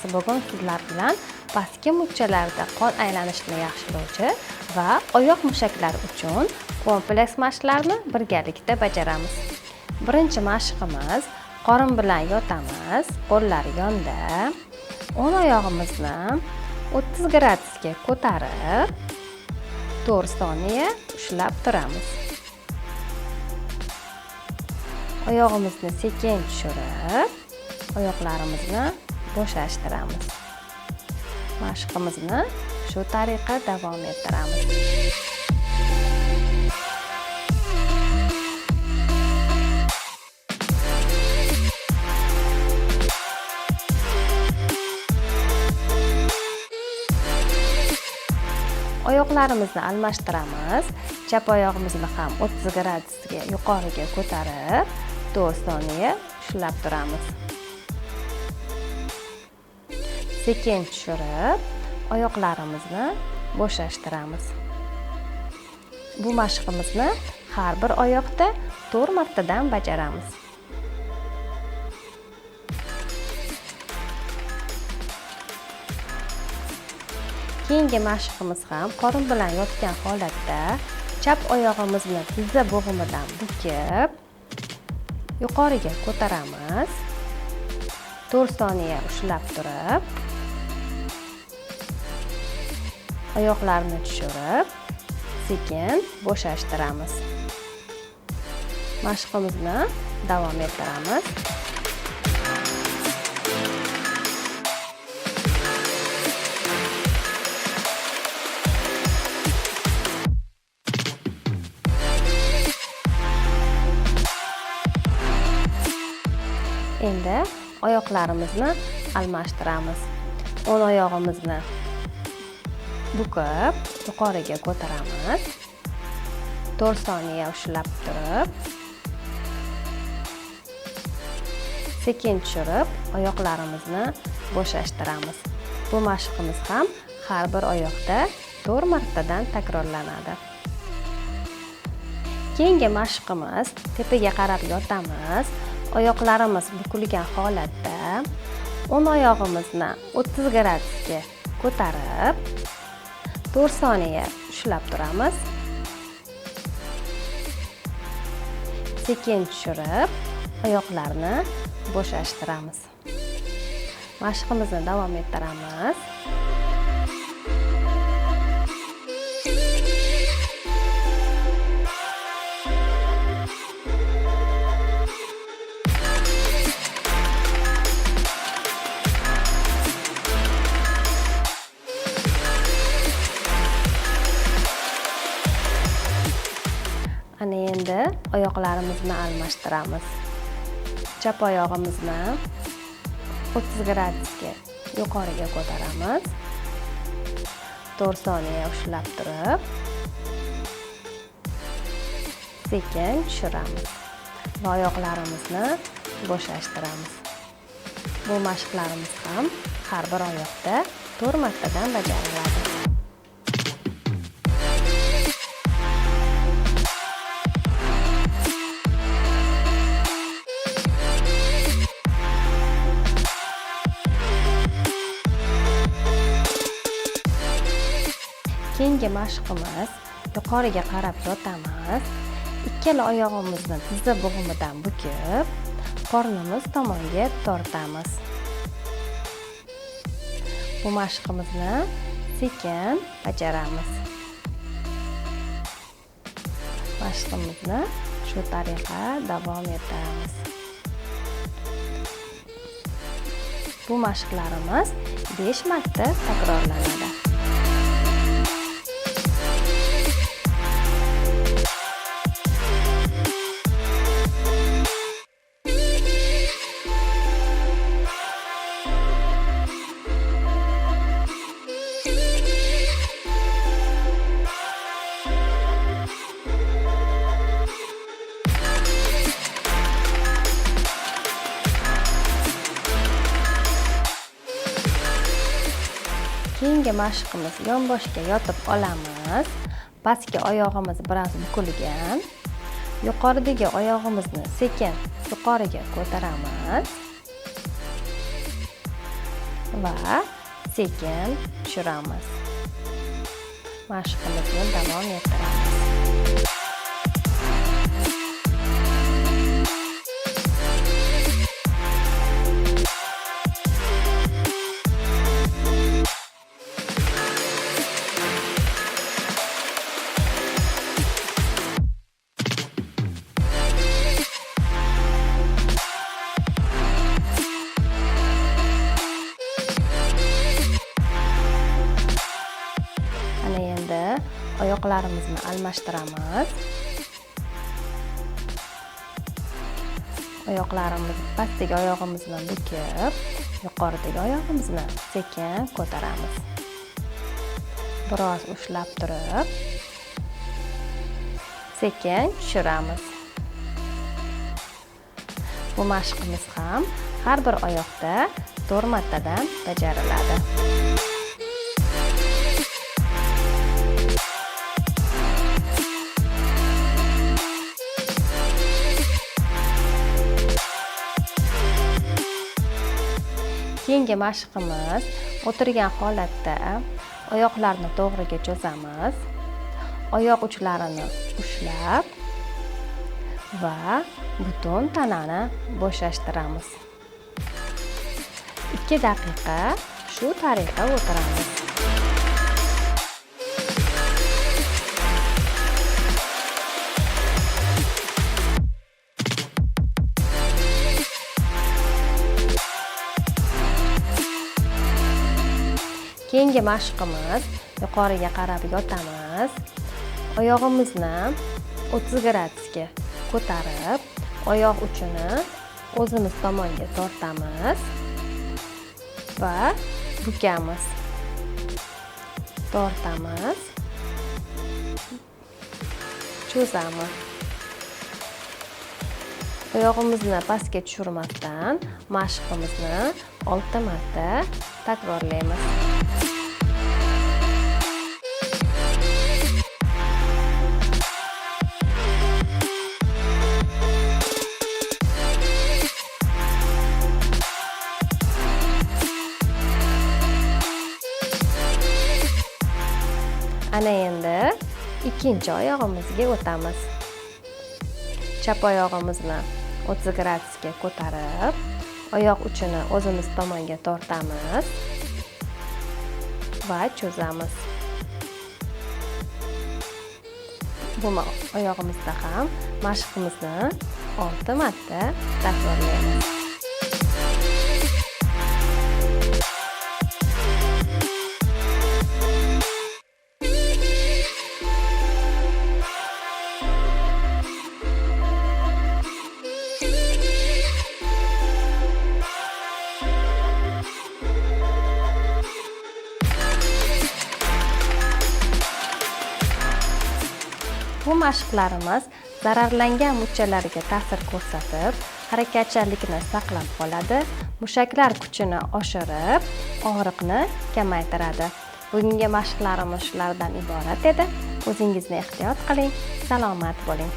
Bugun sizlar bilan pastki mukchalarda qon aylanishini yaxshilovchi va oyoq mushaklari uchun kompleks mashqlarni birgalikda bajaramiz. Birinchi mashqimiz qorin bilan yotamiz, qo'llar yonda. O'ng oyog'imizni 30 gradusga ko'tarib, 4 soniya ushlab turamiz. Oyog'imizni sekin tushirib, oyoqlarimizni bo'shashtiramiz. Mashqimizni shu tariqa davom ettiramiz. Oyoqlarimizni almashtiramiz. Chap oyog'imizni ham 30 gradusga yuqoriga ko'tarib, 4 soniya ushlab turamiz. Sekin tushirib, oyoqlarimizni bo'shashtiramiz. Bu mashqimizni har bir oyoqda 4 martadan bajaramiz. Keyingi mashqimiz ham qorin bilan yotgan holatda chap oyog'imizni tizza bo'g'imidan bukib, yuqoriga ko'taramiz. 4 soniya ushlab turib, oyoqlarni tushirib, sekin bo'shashtiramiz. Mashqimizni davom ettiramiz. Endi oyoqlarimizni almashtiramiz. O'ng oyog'imizni bukib, yuqoriga ko'taramiz. 4 soniya ushlab turib, sekin tushirib, oyoqlarimizni bo'shashtiramiz. Bu mashqimiz ham har bir oyoqda 4 martadan takrorlanadi. Keyingi mashqimiz tepaga qarab yotamiz. Oyoqlarimiz bukilgan holatda o'ng oyog'imizni 30 gradusga ko'tarib, 4 soniya ushlab turamiz. Sekin tushirib, oyoqlarni bo'shashtiramiz. Mashqimizni davom ettiramiz. Ana endi oyoqlarimizni almashtiramiz. Chap oyog'imizni 30 gradusga yuqoriga ko'taramiz. 4 soniya ushlab turib, sekin tushiramiz va oyoqlarimizni bo'shashtiramiz. Bu mashqlarimiz ham har bir oyoqda 4 martadan bajariladi. Keyingi mashqimiz yuqoriga qarab yotamiz. Ikkala oyog'imizni tizza bo'g'imidan bukib, qornimiz tomonga tortamiz. Bu mashqimizni sekin bajaramiz. Mashqimizni shu tariqa davom ettiramiz. Bu mashqlarimiz 5 marta takrorlanadi. Keyingi mashqimiz yonboshga yotib olamiz. Pastki oyog'imiz biroz bukilgan. Yuqoridagi oyog'imizni sekin yuqoriga ko'taramiz. va sekin tushiramiz. Mashqimizni davom ettiramiz. Ana endi oyoqlarimizni almashtiramiz. Pastdagi oyog'imizni bukib, yuqoridagi oyog'imizni sekin ko'taramiz. Biroz ushlab turib, sekin tushiramiz. Bu mashqimiz ham har bir oyoqda 4 martadan bajariladi. Keyingi mashqimiz o'tirgan holatda oyoqlarni to'g'riga cho'zamiz. Oyoq uchlarini ushlab va butun tanani bo'shashtiramiz. 2 daqiqa shu tariqa o'tiramiz. Keyingi mashqimiz yuqoriga qarab yotamiz. Oyog'imizni 30 gradusga ko'tarib, oyoq uchini o'zimiz tomonga tortamiz va bukamiz. Tortamiz. Cho'zamiz. Oyog'imizni pastga tushirmasdan mashqimizni 6 marta takrorlaymiz. Ana endi ikkinchi oyog'imizga o'tamiz. Chap oyog'imizni 30 gradusga ko'tarib, oyoq uchini o'zimiz tomonga tortamiz va cho'zamiz. Bu oyog'imizda ham mashqimizni 6 marta takrorlaymiz. Bu mashqlarimiz zararlangan muchalarga ta'sir ko'rsatib, harakatchanlikni saqlab qoladi, mushaklar kuchini oshirib, og'riqni kamaytiradi. Bugungi mashqlarimiz shulardan iborat edi. O'zingizni ehtiyot qiling, salomat bo'ling.